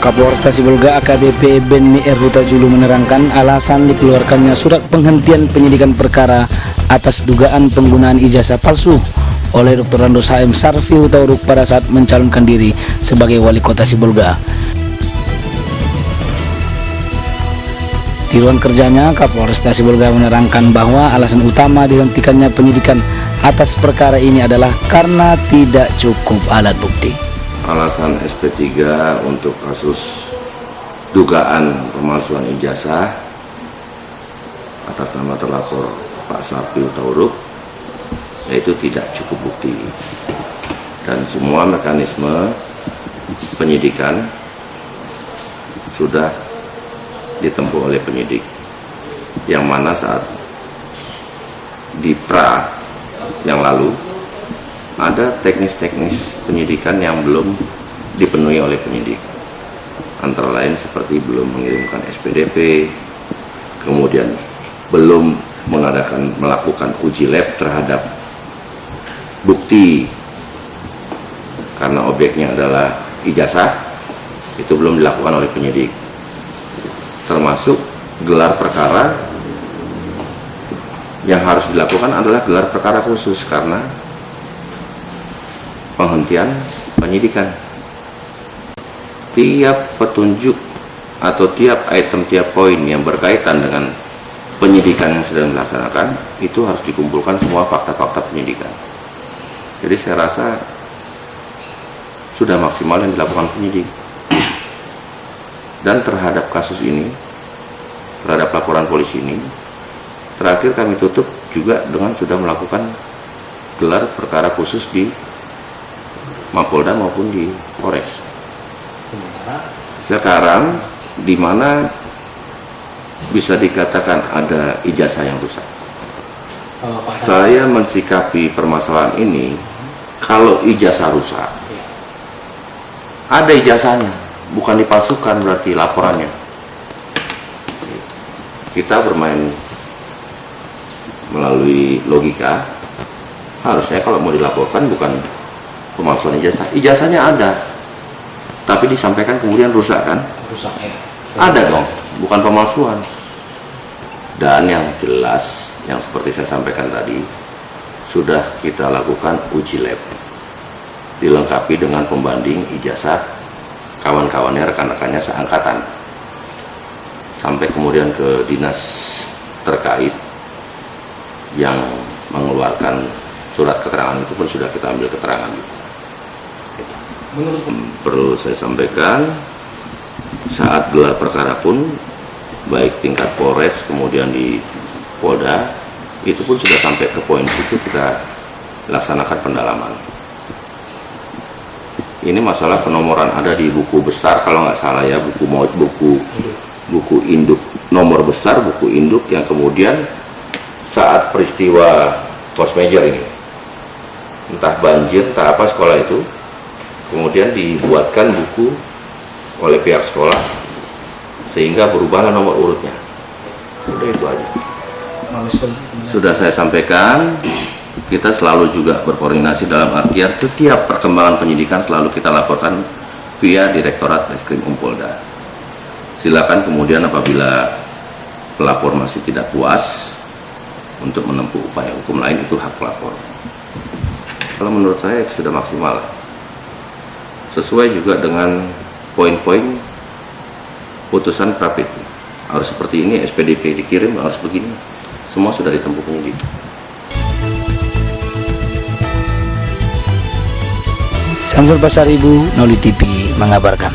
Kapolresta Sibolga AKBP Benny Ruta Julu menerangkan alasan dikeluarkannya surat penghentian penyidikan perkara atas dugaan penggunaan ijazah palsu oleh Dr. Randos HM Sarfi Hutauruk pada saat mencalonkan diri sebagai wali kota Sibolga. Di ruang kerjanya, Kapolresta Sibolga menerangkan bahwa alasan utama dihentikannya penyidikan atas perkara ini adalah karena tidak cukup alat bukti. Alasan SP3 untuk kasus dugaan pemalsuan ijazah atas nama terlapor Pak Sarfi Hutauruk yaitu tidak cukup bukti, dan semua mekanisme penyidikan sudah ditempuh oleh penyidik, yang mana saat di pra yang lalu ada teknis-teknis penyidikan yang belum dipenuhi oleh penyidik, antara lain seperti belum mengirimkan SPDP, kemudian belum melakukan uji lab terhadap bukti karena objeknya adalah ijazah, itu belum dilakukan oleh penyidik, termasuk gelar perkara yang harus dilakukan adalah gelar perkara khusus karena penghentian penyidikan. Tiap petunjuk atau tiap item, tiap poin yang berkaitan dengan penyidikan yang sedang dilaksanakan itu harus dikumpulkan semua fakta-fakta penyidikan. Jadi saya rasa sudah maksimal yang dilakukan penyidik. Dan terhadap kasus ini, terhadap laporan polisi ini, terakhir kami tutup juga dengan sudah melakukan gelar perkara khusus di Mapolda maupun di Polres. Sekarang di mana bisa dikatakan ada ijazah yang rusak. Saya mensikapi permasalahan ini, kalau ijazah rusak, ada ijazahnya, bukan dipalsukan berarti laporannya. Kita bermain melalui logika, harusnya kalau mau dilaporkan bukan pemalsuan ijazah, ijazahnya ada, tapi disampaikan kemudian rusak kan? Rusak ya. Ada dong, bukan pemalsuan. Dan yang jelas, yang seperti saya sampaikan tadi, sudah kita lakukan uji lab, dilengkapi dengan pembanding ijazah kawan-kawannya, rekan-rekannya seangkatan, sampai kemudian ke dinas terkait yang mengeluarkan surat keterangan itu pun sudah kita ambil keterangan. Perlu saya sampaikan, saat gelar perkara pun baik tingkat Polres kemudian di Polda itu pun sudah sampai ke poin itu kita laksanakan pendalaman. Ini masalah penomoran ada di buku besar kalau nggak salah ya, buku induk nomor besar, buku induk yang kemudian saat peristiwa force major ini, entah banjir entah apa sekolah itu, kemudian dibuatkan buku oleh pihak sekolah sehingga berubahlah nomor urutnya. Udah itu aja. Sudah saya sampaikan, kita selalu juga berkoordinasi dalam artian setiap perkembangan penyidikan selalu kita laporkan via Direktorat Reskrim Polda. Silakan kemudian apabila pelapor masih tidak puas untuk menempuh upaya hukum lain, itu hak pelapor. Kalau menurut saya sudah maksimal, sesuai juga dengan poin-poin putusan pra-PT. Harus seperti ini, SPDP dikirim harus begini, semua sudah ditempuh penyidik. Samsul Pasaribu, Noli TV mengabarkan.